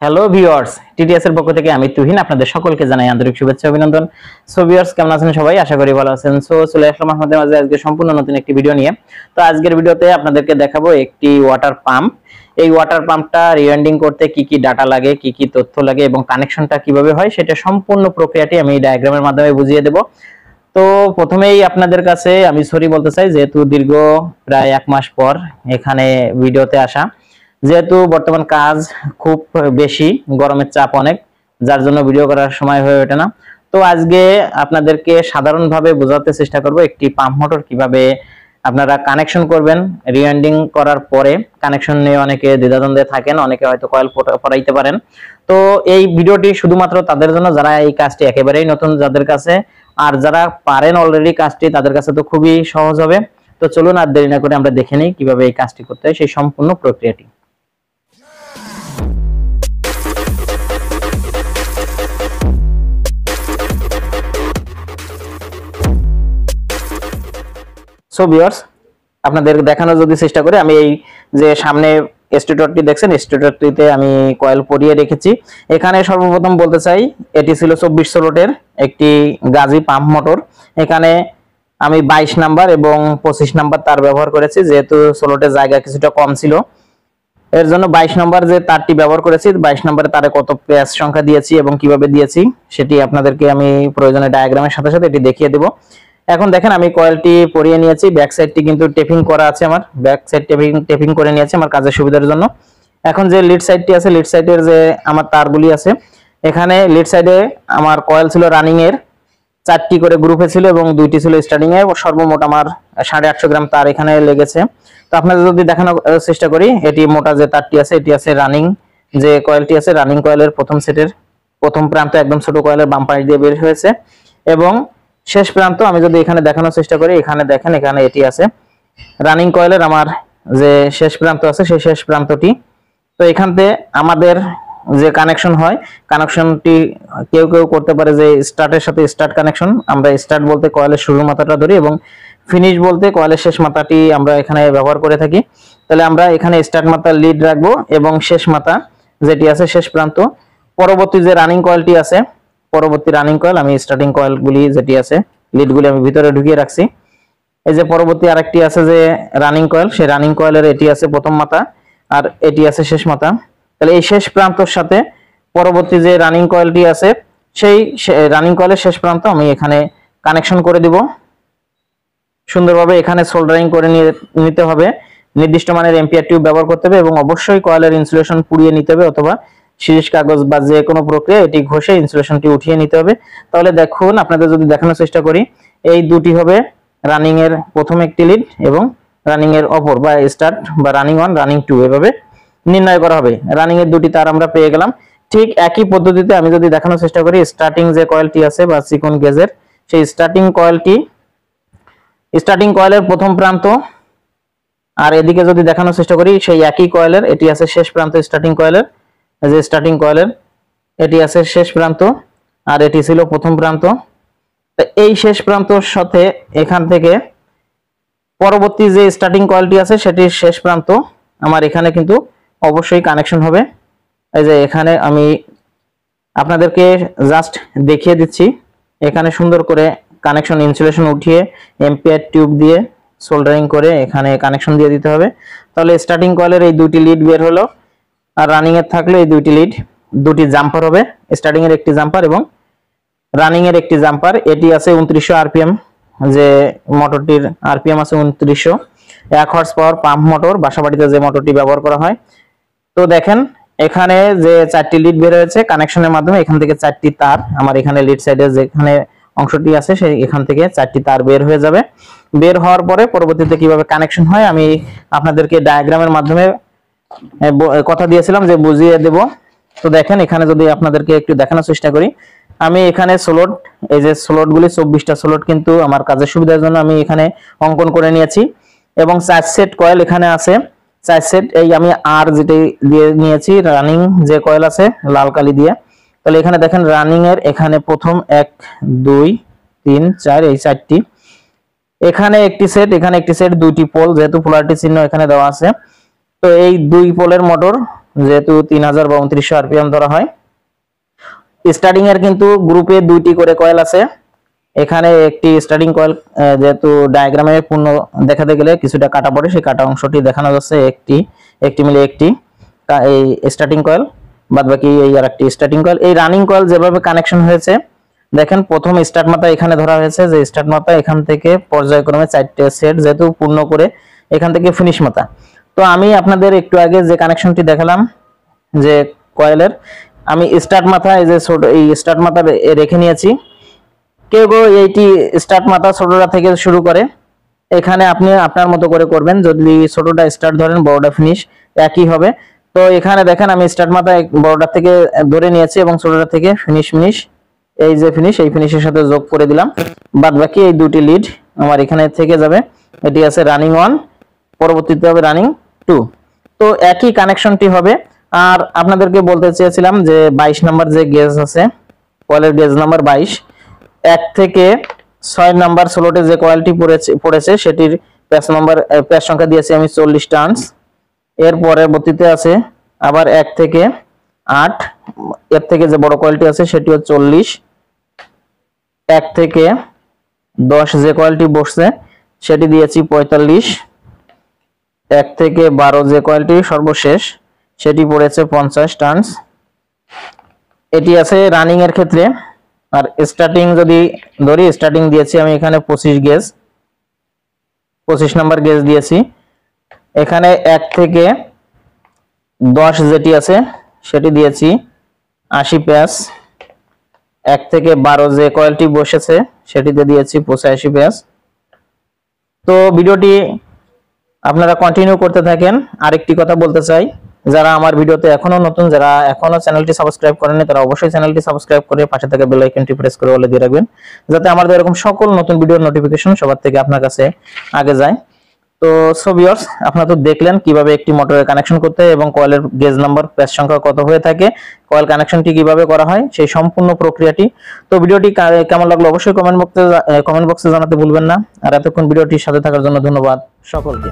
Hello viewers, TTS এর পক্ষ থেকে আমি তুহিন আপনাদের সকলকে জানাই আন্তরিক শুভেচ্ছা অভিনন্দন। সো ভিউয়ার্স, কেমন আছেন সবাই? আশা করি ভালো আছেন। সো চলে আসলাম আপনাদের মাঝে আজকে সম্পূর্ণ নতুন একটি ভিডিও নিয়ে। তো আজকের ভিডিওতে আপনাদেরকে দেখাবো একটি ওয়াটার পাম্প। এই ওয়াটার পাম্পটা রিওয়াইন্ডিং করতে কি কি ডাটা লাগে, কি কি তথ্য লাগে এবং কানেকশনটা কিভাবে হয় সেটা সম্পূর্ণ প্রক্রিয়াটি আমি ডায়াগ্রামের মাধ্যমে বুঝিয়ে দেব। তো প্রথমেই আপনাদের কাছে আমি সরি বলতে চাই, যেহেতু দীর্ঘ প্রায় 1 মাস পর এখানে ভিডিওতে আসা, যেহেতু বর্তমান কাজ খুব বেশি, গরমের চাপ অনেক, যার জন্য ভিডিও করার সময় হয়ে ওঠে না। তো আজকে আপনাদেরকে সাধারণভাবে বোঝাতে চেষ্টা করব একটি পাম্প মোটর কিভাবে আপনারা কানেকশন করবেন। রিওয়াইন্ডিং করার পরে কানেকশন নিয়ে অনেকে দ্বিধাদ্বন্দ্বে থাকেন, অনেকে হয়তো কয়েল পরাইতে পারেন। তো এই ভিডিওটি শুধুমাত্র তাদের জন্য যারা এই কাজটি একেবারেই নতুন যাদের কাছে, আর যারা পারেন অলরেডি কাজটি তাদের কাছে তো খুবই সহজ হবে। তো চলুন আর দেরি না করে আমরা দেখে নিই কিভাবে এই কাজটি করতে হয়, সেই সম্পূর্ণ প্রক্রিয়াটি। সো ভিউয়ার্স, আপনাদের দেখানোর যদি চেষ্টা করি, আমি এই যে সামনে স্টেটরটি দেখছেন, স্টেটরটিতে আমি কয়েল পরিয়ে রেখেছি। এখানে সর্বপ্রথম বলতে চাই, এটি ছিল 24 ভোল্টের একটি গাজী পাম্প মোটর। এখানে আমি 22 নাম্বার এবং 25 নাম্বার তার ব্যবহার করেছি, যেহেতু স্লটের জায়গা কিছুটা কম ছিল, এর জন্য 22 নাম্বার যে তারটি ব্যবহার করেছি। 22 নাম্বারে তারে কত পেজ সংখ্যা দিয়েছি এবং কিভাবে দিয়েছি সেটি আপনাদেরকে আমি প্রয়োজনে ডায়াগ্রামের সাথে সাথে এটি দেখিয়ে দেব। এখন দেখেন, আমি কয়েলটি পরিয়ে নিয়েছি। ব্যাক সাইডটি কিন্তু টেপিং করা আছে, আমার ব্যাক সাইড টেপিং করে নিয়েছি আমার কাজের সুবিধার জন্য। এখন যে লিড সাইডটি আছে, লিড সাইডের যে আমার তারগুলি আছে, এখানে লিড সাইডে আমার কয়েল ছিল রানিং এর 4টি করে গ্রুপে ছিল এবং 2টি ছিল স্টার্টিং এ। সর্বমোট আমার 850 গ্রাম তার এখানে লেগেছে। তো আপনাদের যদি দেখানোর চেষ্টা করি, এটি মোটা যে তারটি আছে, এটি আছে রানিং যে কয়েলটি আছে, রানিং কয়েলের প্রথম সেটের প্রথম প্রান্ত একদম ছোট কয়েলের বাম পাশ দিয়ে বের হয়েছে এবং শেষ প্রান্ত আমি যদি এখানে দেখানোর চেষ্টা করি, এখানে দেখেন, এখানে এটি আছে রানিং কয়েলের আমার যে শেষ প্রান্ত আছে, সেই শেষ প্রান্তটি। তো এখান থেকে আমাদের যে কানেকশন হয়, কানেকশনটি কেউ কেউ করতে পারে যে স্টার্টের সাথে স্টার্ট কানেকশন। আমরা স্টার্ট বলতে কয়েলের শুরুর মাথাটা ধরি এবং ফিনিশ বলতে কয়েলের শেষ মাথাটি আমরা এখানে ব্যবহার করে থাকি। তাহলে আমরা এখানে স্টার্ট মাথার লিড রাখবো এবং শেষ মাথা যেটি আছে শেষ প্রান্ত। পরবর্তী যে রানিং কয়েলটি আছে, পরবর্তী রানিং কয়েল, আমি স্টার্টিং কয়েলগুলি যেটি আছে লিডগুলি আমি ভিতরে ঢুকিয়ে রাখছি। এই যে পরবর্তী আরেকটি আছে যে রানিং কয়েল, সেই রানিং কয়েলের এটি আছে প্রথম মাথা আর এটি আছে শেষ মাথা। তাহলে এই শেষ প্রান্তর সাথে পরবর্তী যে রানিং কয়েলটি আছে, সেই রানিং কয়েলের শেষ প্রান্ত আমি এখানে কানেকশন করে দিব সুন্দরভাবে। এখানে সোল্ডারিং করে নিতে হবে, নির্দিষ্ট মানের এম্পিয়ার টিউব ব্যবহার করতে হবে এবং অবশ্যই কয়েলের ইনসুলেশন পুড়িয়ে নিতে হবে অথবা শিরিষ কাগজ বা যে কোনো প্রক্রিয়া এটি ঘষে ইনসুলেশনটি উঠিয়ে নিতে হবে। তাহলে দেখুন, আপনাদের যদি দেখানোর চেষ্টা করি, এই দুটি হবে রানিং এর প্রথম একটি লিড এবং রানিং এর অপর বা স্টার্ট বা রানিং 1 রানিং 2 এভাবে নির্ণয় করা হবে। রানিং এর দুটি তার আমরা পেয়ে গেলাম। ঠিক একই পদ্ধতিতে আমি যদি দেখানোর চেষ্টা করি, স্টার্টিং যে কয়েলটি আছে বা চিকন গেজের, সেই স্টার্টিং কয়েলের প্রথম প্রান্ত, আর এদিকে যদি দেখানোর চেষ্টা করি সেই একই কয়েলের এটি আছে শেষ প্রান্ত। স্টার্টিং কয়েলের যে স্টার্টিং কয়েলের এটি আছে শেষ প্রান্ত আর এটি ছিল প্রথম প্রান্ত। এই শেষ প্রান্তর সাথে এখান থেকে পরবর্তী যে স্টার্টিং কয়েলটি আছে সেটির শেষ প্রান্ত আমার এখানে কিন্তু অবশ্যই কানেকশন হবে। এই যে এখানে আমি আপনাদেরকে জাস্ট দেখিয়ে দিচ্ছি, এখানে সুন্দর করে কানেকশন ইনসুলেশন উঠিয়ে এম্পিয়ার টিউব দিয়ে সোল্ডারিং করে এখানে কানেকশন দিয়ে দিতে হবে। তাহলে স্টার্টিং কয়েলের এই দুটি লিড বের হলো আর রানিং এর থাকলে এই দুটি লিড, দুটি জাম্পার হবে, স্টার্টিং এর একটি জাম্পার এবং রানিং এর একটি জাম্পার। এটি আছে 2900 আরপিএম, যে মোটরটির আরপিএম আছে 2900। 1 হর্স পাওয়ার পাম্প মোটর, বাসাবাড়িতে যে মোটরটি ব্যবহার করা হয়। তো দেখেন, এখানে যে 4টি লিড বের হয়েছে কানেকশনের মাধ্যমে, এখান থেকে 4টি তার আমার এখানে লিড সাইডের যেখানে অংশটি আছে সেই এখান থেকে 4টি তার বের হয়ে যাবে। বের হওয়ার পরে পরবর্তীতে কিভাবে কানেকশন হয় আমি আপনাদেরকে ডায়াগ্রামের মাধ্যমে কথা দিয়েছিলাম যে বুঝিয়ে দেব। তো দেখেন, এখানে যদি আপনাদেরকে একটু দেখানোর চেষ্টা করি, আমি এখানে স্লট, এই যে স্লটগুলি 24টা স্লট কিন্তু আমার কাজের সুবিধার জন্য আমি এখানে অঙ্কন করে নিয়েছি এবং 4 সেট কয়েল এখানে আছে, 4 সেট। এই আমি আর যেটি দিয়ে নিয়েছি রানিং যে কয়েল আছে লাল কালি দিয়ে। তাহলে এখানে দেখেন রানিং এর এখানে প্রথম 1 2 3 4 এই 4টি, এখানে একটি সেট, এখানে একটি সেট, দুইটি পোল, যেহেতু পোলারিটি চিহ্ন এখানে দেওয়া আছে। তো এই দুই পোলের মোটর যেহেতু 3000 বা 2900 আরপিএম ধরা হয়। স্টার্টিং এর কিন্তু গ্রুপে দুইটি করে কয়েল আছে। এখানে একটি স্টার্টিং কয়েল যেহেতু ডায়াগ্রামে পূর্ণ দেখাতে গেলে কিছুটা কাটা পড়ে, সেই কাটা অংশটি দেখানো যাচ্ছে একটি মিলে একটি এই স্টার্টিং কয়েল, বাদ বাকি এই আরেকটি স্টার্টিং কয়েল। এই রানিং কয়েল যেভাবে কানেকশন হয়েছে দেখেন, প্রথম স্টার্ট মাথা এখানে ধরা হয়েছে, যে স্টার্ট মাথা এখান থেকে পর্যায়ক্রমে 4টে সেট যেহেতু পূর্ণ করে এখান থেকে ফিনিশ মাথা। তো আমি আপনাদের একটু আগে যে কানেকশনটি দেখালাম যে কয়েলের, আমি স্টার্ট মাথা এই যে ছোট এই স্টার্ট মাথা রেখে নিয়েছি। কেউ এইটি স্টার্ট মাথা ছোটটা থেকে শুরু করে, এখানে আপনি আপনার মতো করে করবেন। যদি ছোটটা স্টার্ট ধরেন, বড়টা ফিনিশ একই হবে। তো এখানে দেখেন আমি স্টার্ট মাথা বড়টা থেকে ধরে নিয়েছি এবং ছোটটা থেকে ফিনিশ এই যে ফিনিশ, এই ফিনিশের সাথে যোগ করে দিলাম। বাদ বাকি এই দুটি লিড আমার এখানে থেকে যাবে। এটি আছে রানিং 1, পরবর্তীতে হবে রানিং 2। তো একই কানেকশনটি হবে। আর আপনাদেরকে বলতে চেয়েছিলাম যে 22 নাম্বার যে গেজ আছে, কয়েলের গেজ নাম্বার 22, 1 থেকে 6 নাম্বার স্লটে যে কয়েলটি পড়েছে সেটির প্যাচ সংখ্যা দিয়েছি আমি 40 টার্নস। এর পরবর্তীতে আছে আবার 1 থেকে 8, এর থেকে যে বড় কয়েলটি আছে সেটি হচ্ছে 40। 1 থেকে 10 যে কয়েলটি বসছে সেটি দিয়েছি 45। 1 থেকে 12 যে কয়েলটি সর্বশেষ সেটি পড়েছে 50 টার্নস। এটি আছে রানিং এর ক্ষেত্রে। আর স্টার্টিং যদি ধরি, স্টার্টিং দিয়েছি আমি এখানে 25 নাম্বার গেজ দিয়েছি। এখানে 1 থেকে 10 যেটি আছে সেটি দিয়েছি 80 প্যাচ। 1 থেকে 12 যে কয়েলটি বসেছে সেটিতে দিয়েছি 85 প্যাচ। তো ভিডিওটি আপনারা কন্টিনিউ করতে থাকেন। আরেকটি কথা বলতে চাই, যারা আমার ভিডিওতে এখনো নতুন, যারা এখনো চ্যানেলটি সাবস্ক্রাইব করেননি, তারা অবশ্যই চ্যানেলটি সাবস্ক্রাইব করে পাশে থাকা বেল আইকনটি প্রেস করে অলে দিয়ে রাখবেন, যাতে আমাদের এরকম সকল নতুন ভিডিওর নোটিফিকেশন সবার থেকে আপনার কাছে আগে যায়। তো সো ভিউয়ার্স, আপনারা তো দেখলেন কিভাবে একটি মোটরের কানেকশন করতে হয় এবং কয়েলের গেজ নাম্বার, প্যাচ সংখ্যা কত হয়ে থাকে, কয়েল কানেকশনটি কিভাবে করা হয়, সেই সম্পূর্ণ প্রক্রিয়াটি। তো ভিডিওটি কেমন লাগলো অবশ্যই কমেন্ট বক্সে জানাতে ভুলবেন না। আর এতক্ষণ ভিডিওটির সাথে থাকার জন্য ধন্যবাদ সকলকে।